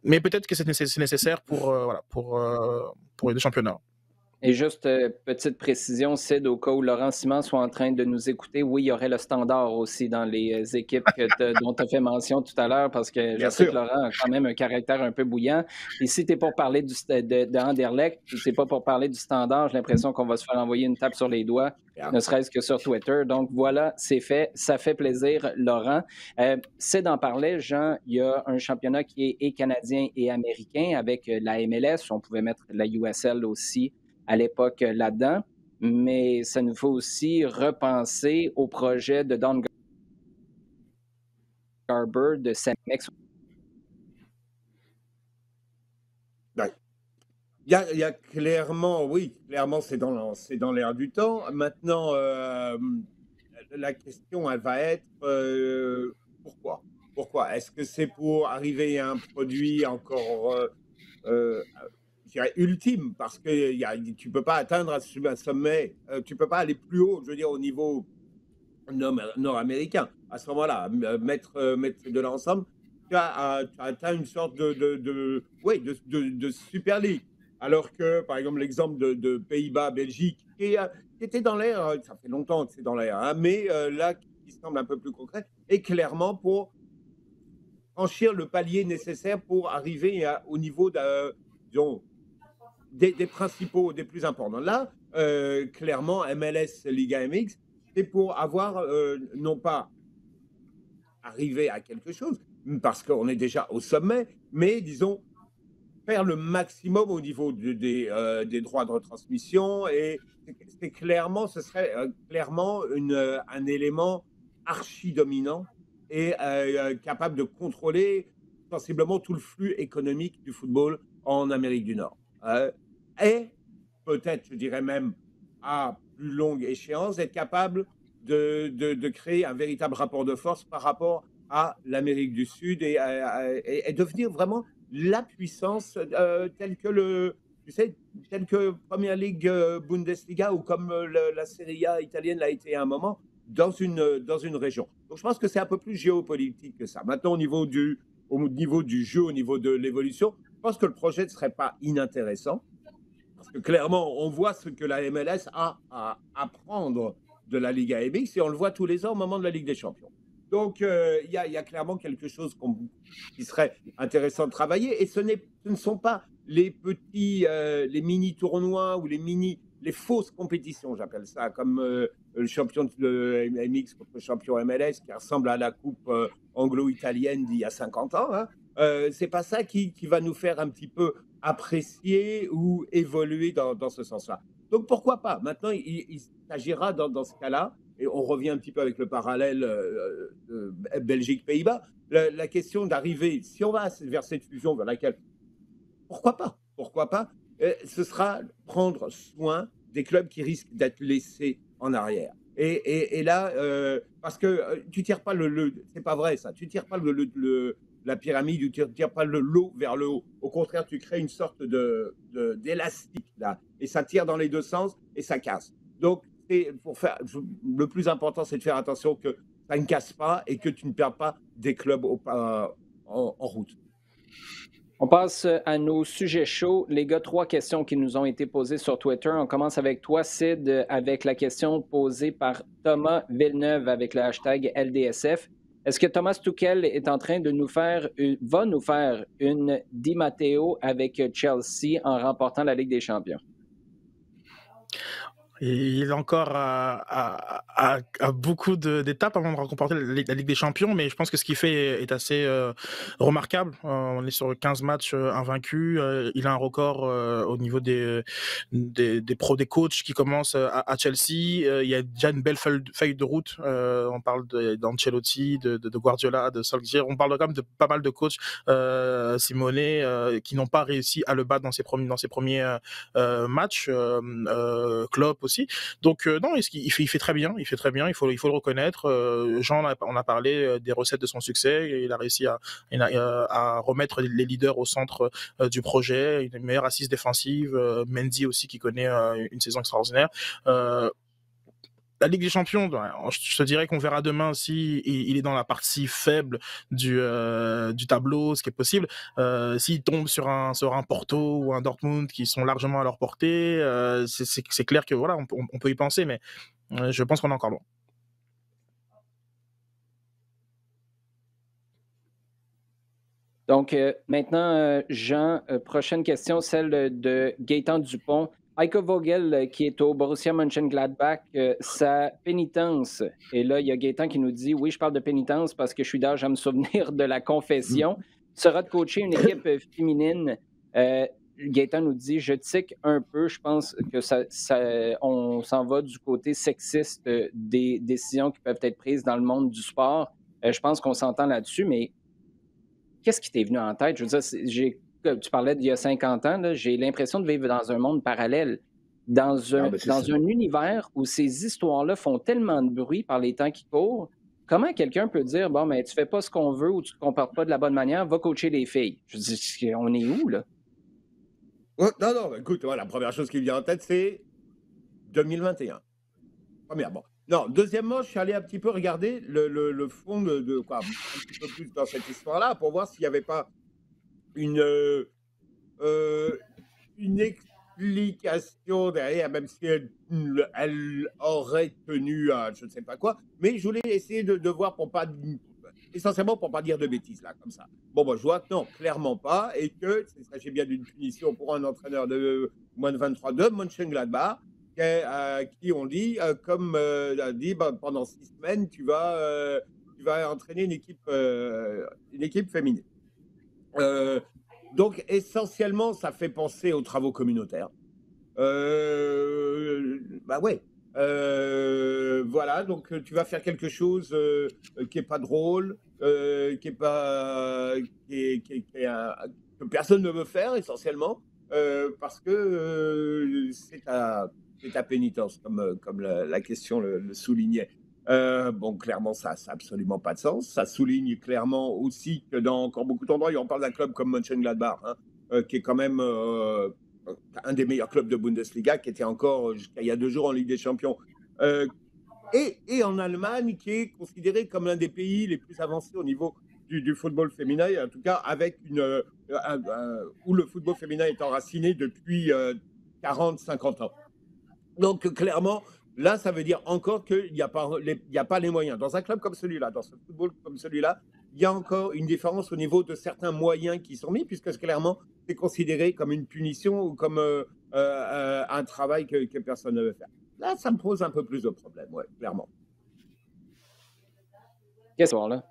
Mais peut-être que c'est nécessaire pour les deux championnats. Et juste petite précision, Sid, au cas où Laurent Simon soit en train de nous écouter, oui, il y aurait le standard aussi dans les équipes dont tu as fait mention tout à l'heure, parce que je Bien sais que sûr. Laurent a quand même un caractère un peu bouillant. Et si tu es pour parler de Anderlecht, puis tu n'es pas pour parler du standard, j'ai l'impression qu'on va se faire envoyer une tape sur les doigts, Yeah. ne serait-ce que sur Twitter. Donc voilà, c'est fait. Ça fait plaisir, Laurent. Sid en parlait, Jean, il y a un championnat qui est et canadien et américain avec la MLS. On pouvait mettre la USL aussi à l'époque là-dedans, mais ça nous faut aussi repenser au projet de Don Garber, de Samex. Ouais. Il y a clairement, oui, clairement, c'est dans l'air du temps. Maintenant, la question, elle va être pourquoi? Pourquoi? Est-ce que c'est pour arriver à un produit encore, je dirais, ultime? Parce que tu ne peux pas atteindre un sommet, tu ne peux pas aller plus haut, je veux dire, au niveau nord-américain. À ce moment-là, mettre ces deux-là ensemble, tu as atteint une sorte ouais, de Super League. Alors que, par exemple, l'exemple de Pays-Bas, Belgique, qui était dans l'air, ça fait longtemps que c'est dans l'air, hein, mais là, qui semble un peu plus concret, et clairement pour franchir le palier nécessaire pour arriver au niveau disons, des principaux, des plus importants. Là, clairement, MLS, Liga MX, c'est pour avoir, non pas arriver à quelque chose, parce qu'on est déjà au sommet, mais disons, faire le maximum au niveau des droits de retransmission. Et c'est clairement, ce serait clairement un élément archi-dominant et capable de contrôler sensiblement tout le flux économique du football en Amérique du Nord. Et peut-être, je dirais même, à plus longue échéance, être capable de créer un véritable rapport de force par rapport à l'Amérique du Sud et devenir vraiment la puissance telle que tu sais, telle que Première Ligue, Bundesliga ou comme la Serie A italienne l'a été à un moment dans une région. Donc je pense que c'est un peu plus géopolitique que ça. Maintenant, au niveau du jeu, au niveau de l'évolution, je pense que le projet ne serait pas inintéressant. Parce que clairement, on voit ce que la MLS a à apprendre de la Liga MX et on le voit tous les ans au moment de la Ligue des Champions. Donc, il y a clairement quelque chose qui serait intéressant de travailler. Et ce ne sont pas les petits, les mini-tournois ou les fausses compétitions, j'appelle ça, comme le champion de MX contre le champion MLS, qui ressemble à la coupe anglo-italienne d'il y a 50 ans. Hein. C'est pas ça qui va nous faire un petit peu apprécier ou évoluer dans ce sens-là. Donc pourquoi pas? Maintenant, il s'agira dans ce cas-là, et on revient un petit peu avec le parallèle Belgique-Pays-Bas, la question d'arriver, si on va vers cette fusion vers laquelle, pourquoi pas? Pourquoi pas? Ce sera prendre soin des clubs qui risquent d'être laissés en arrière. Et là, parce que tu tires pas c'est pas vrai ça, tu tires pas la pyramide ou tu tires pas le lot vers le haut. Au contraire, tu crées une sorte d'élastique là, et ça tire dans les deux sens et ça casse. Donc, le plus important, c'est de faire attention que ça ne casse pas et que tu ne perds pas des clubs en route. On passe à nos sujets chauds. Les gars, 3 questions qui nous ont été posées sur Twitter. On commence avec toi, Sid, avec la question posée par Thomas Villeneuve avec le hashtag LDSF. Est-ce que Thomas Tuchel est en train de va nous faire une Di Matteo avec Chelsea en remportant la Ligue des Champions? Et il est encore à beaucoup d'étapes avant de remporter la Ligue des Champions, mais je pense que ce qu'il fait est assez remarquable. On est sur 15 matchs invaincus. Il a un record au niveau des coachs qui commencent à Chelsea. Il y a déjà une belle feuille de route. On parle d'Ancelotti, de Guardiola, de Solskjaer. On parle quand même de pas mal de coachs, Simone, qui n'ont pas réussi à le battre dans ses premiers matchs. Klopp aussi. Donc non, il fait très bien, il faut le reconnaître. Jean, on a parlé des recettes de son succès, et il a réussi à remettre les leaders au centre du projet, une meilleure assise défensive, Mendy aussi qui connaît une saison extraordinaire. La Ligue des Champions, je te dirais qu'on verra demain si il est dans la partie faible du tableau, ce qui est possible. S'il tombe sur un Porto ou un Dortmund qui sont largement à leur portée, c'est clair que voilà, on peut y penser, mais je pense qu'on est encore loin. Donc maintenant, Jean, prochaine question, celle de Gaëtan Dupont. Heiko Vogel, qui est au Borussia Mönchengladbach, sa pénitence. Et là, il y a Gaëtan qui nous dit, oui, je parle de pénitence parce que je suis d'âge à me souvenir de la confession, sera de coacher une équipe féminine. Gaëtan nous dit, je tique un peu, je pense que on s'en va du côté sexiste des décisions qui peuvent être prises dans le monde du sport. Je pense qu'on s'entend là-dessus, mais qu'est-ce qui t'est venu en tête? Je veux dire, tu parlais d'il y a 50 ans, là, j'ai l'impression de vivre dans un monde parallèle, dans un univers où ces histoires-là font tellement de bruit par les temps qui courent. Comment quelqu'un peut dire, bon, mais tu fais pas ce qu'on veut ou tu te comportes pas de la bonne manière, va coacher les filles? Je dis, on est où, là? Non, écoute, la première chose qui me vient en tête, c'est 2021. Premièrement. Non, deuxièmement, je suis allé un petit peu regarder le fond quoi, un petit peu plus dans cette histoire-là pour voir s'il n'y avait pas une, euh, une explication derrière, même si elle aurait tenu à je ne sais pas quoi. Mais je voulais essayer de voir pour pas, essentiellement pour pas dire de bêtises là, comme ça. Bon, bah, je vois que non, clairement pas, et que il s'agit bien d'une punition pour un entraîneur de moins de 23 de Mönchengladbach, qui on dit, comme a dit, bah, pendant 6 semaines, tu vas entraîner une équipe féminine. Donc, essentiellement, ça fait penser aux travaux communautaires. Bah ouais. Voilà, donc tu vas faire quelque chose qui est pas drôle, qui est pas, que personne ne veut faire essentiellement, parce que c'est ta pénitence, comme la question le soulignait. Bon, clairement, ça n'a absolument pas de sens. Ça souligne clairement aussi que dans encore beaucoup d'endroits, et on parle d'un club comme Mönchengladbach, hein, qui est quand même un des meilleurs clubs de Bundesliga, qui était encore jusqu'à il y a 2 jours en Ligue des Champions. Euh, et en Allemagne, qui est considéré comme l'un des pays les plus avancés au niveau du football féminin, et en tout cas avec où le football féminin est enraciné depuis 40-50 ans. Donc, clairement, là, ça veut dire encore qu'il n'y a pas les moyens. Dans un club comme celui-là, dans ce football comme celui-là, il y a encore une différence au niveau de certains moyens qui sont mis, puisque clairement, c'est considéré comme une punition ou comme un travail que personne ne veut faire. Là, ça me pose un peu plus de problèmes, ouais, clairement. Qu'est-ce que là?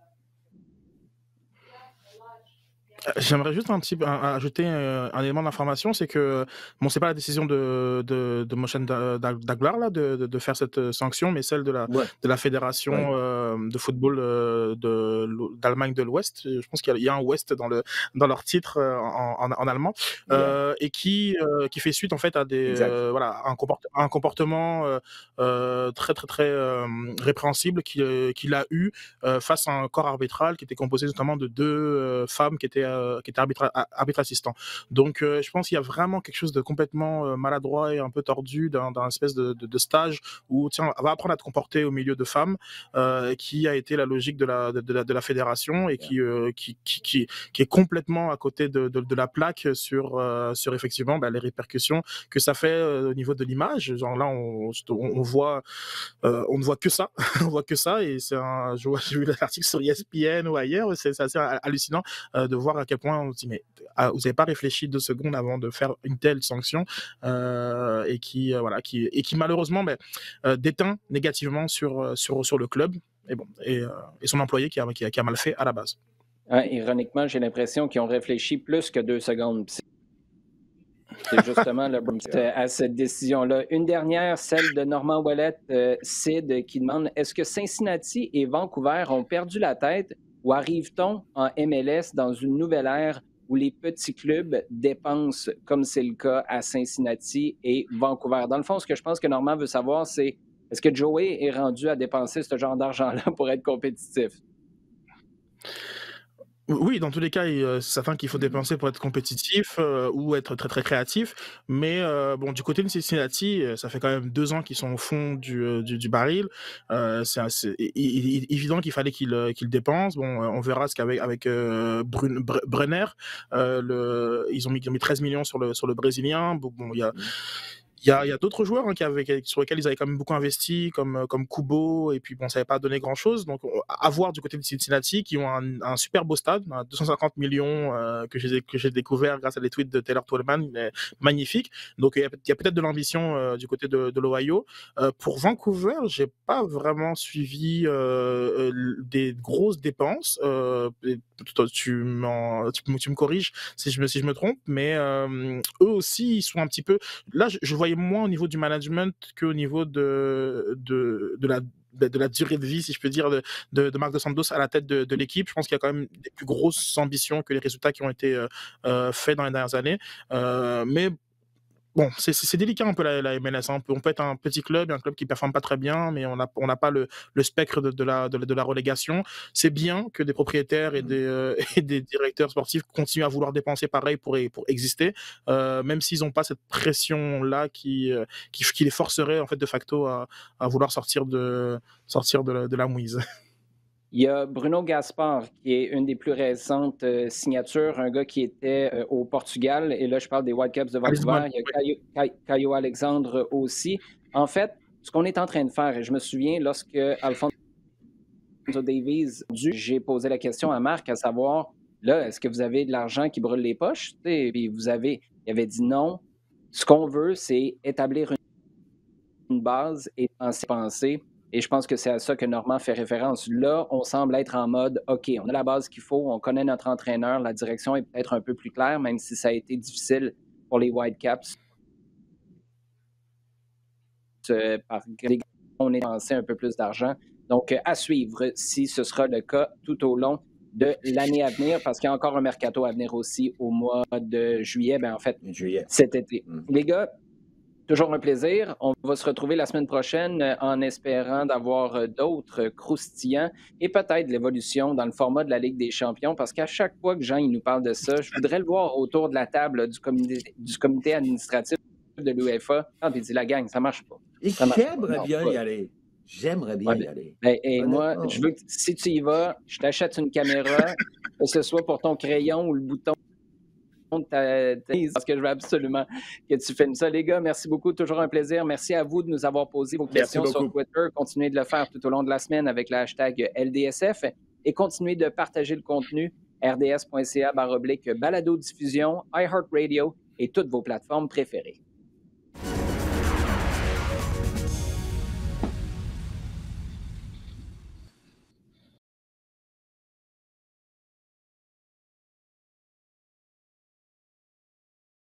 J'aimerais juste ajouter un élément d'information, c'est que bon, c'est pas la décision de Mönchengladbach là de faire cette sanction, mais celle Ouais, de la fédération ouais. de football d'Allemagne de l'Ouest. Je pense qu'il y a un Ouest dans leur titre en allemand, Yeah, et qui fait suite en fait à exact. voilà un comportement très très très répréhensible qu'il a eu face à un corps arbitral qui était composé notamment de deux femmes qui étaient arbitres assistants. Donc, je pense qu'il y a vraiment quelque chose de complètement maladroit et un peu tordu dans espèce de stage où, tiens, va apprendre à te comporter au milieu de femmes, qui a été la logique de la fédération et Yeah. qui est complètement à côté de la plaque sur effectivement les répercussions que ça fait au niveau de l'image. Genre là, on voit on ne voit que ça, on voit que ça, et j'ai vu l'article sur ESPN ou ailleurs, c'est assez hallucinant de voir à quel point on se dit mais vous n'avez pas réfléchi 2 secondes avant de faire une telle sanction, et qui malheureusement déteint négativement sur le club et son employé qui a mal fait à la base. Ironiquement, j'ai l'impression qu'ils ont réfléchi plus que 2 secondes. C'est justement à cette décision-là. Une dernière, celle de Normand Ouellet, Sid, qui demande est-ce que Cincinnati et Vancouver ont perdu la tête ou arrive-t-on en MLS dans une nouvelle ère où les petits clubs dépensent, comme c'est le cas à Cincinnati et Vancouver? Dans le fond, ce que je pense que Normand veut savoir, c'est est-ce que Joey est rendu à dépenser ce genre d'argent-là pour être compétitif? Oui, dans tous les cas, c'est certain qu'il faut dépenser pour être compétitif, ou être très, très créatif. Mais bon, du côté de Cincinnati, ça fait quand même 2 ans qu'ils sont au fond du baril. C'est évident qu'il fallait qu'ils dépensent. Bon, on verra ce qu'avec Brenner, ils ont mis 13 millions sur le Brésilien. Bon, il y a d'autres joueurs sur lesquels ils avaient quand même beaucoup investi, comme Kubo, et puis bon, ça n'avait pas donné grand-chose. Donc, à voir du côté de Cincinnati, qui ont un super beau stade, 250 millions, que j'ai découvert grâce à des tweets de Taylor Twellman, magnifique. Donc, il y a peut-être de l'ambition du côté de l'Ohio. Pour Vancouver, j'ai pas vraiment suivi des grosses dépenses. Tu me corriges si je me trompe, mais eux aussi, ils sont un petit peu. Là, je voyais moins au niveau du management qu'au niveau de la durée de vie, si je peux dire, de Marc Dos Santos à la tête de l'équipe. Je pense qu'il y a quand même des plus grosses ambitions que les résultats qui ont été faits dans les dernières années. Mais bon, c'est délicat un peu la MLS, hein. On peut être un petit club, un club qui performe pas très bien, mais on n'a pas le spectre de la relégation. C'est bien que des propriétaires et et des directeurs sportifs continuent à vouloir dépenser pareil pour exister, même s'ils n'ont pas cette pression-là qui les forcerait en fait de facto à vouloir sortir de la mouise. Il y a Bruno Gaspar, qui est une des plus récentes signatures, un gars qui était au Portugal, et là je parle des Whitecaps de À Lisbonne, Vancouver. Il y a Caio Alexandre aussi. En fait, ce qu'on est en train de faire, et je me souviens lorsque Alfonso Davies, j'ai posé la question à Marc à savoir, là, est-ce que vous avez de l'argent qui brûle les poches? Puis il avait dit non. Ce qu'on veut, c'est établir une base et penser. Et je pense que c'est à ça que Normand fait référence. Là, on semble être en mode, OK, on a la base qu'il faut, on connaît notre entraîneur, la direction est peut-être un peu plus claire, même si ça a été difficile pour les Whitecaps. On est dépensé un peu plus d'argent. Donc, à suivre si ce sera le cas tout au long de l'année à venir, parce qu'il y a encore un mercato à venir aussi au mois de juillet, en fait, cet été. Les gars, toujours un plaisir. On va se retrouver la semaine prochaine en espérant d'avoir d'autres croustillants et peut-être l'évolution dans le format de la Ligue des champions, parce qu'à chaque fois que Jean il nous parle de ça, je voudrais le voir autour de la table du comité administratif de l'UEFA. Ah, puis il dit, la gang, ça marche pas. J'aimerais bien y aller. J'aimerais bien y aller. Et moi, je veux que si tu y vas, je t'achète une caméra, que ce soit pour ton crayon ou le bouton parce que je veux absolument que tu filmes ça. Les gars, merci beaucoup. Toujours un plaisir. Merci à vous de nous avoir posé vos questions sur Twitter. Continuez de le faire tout au long de la semaine avec le hashtag LDSF et continuez de partager le contenu rds.ca/balado-diffusion, iHeartRadio et toutes vos plateformes préférées.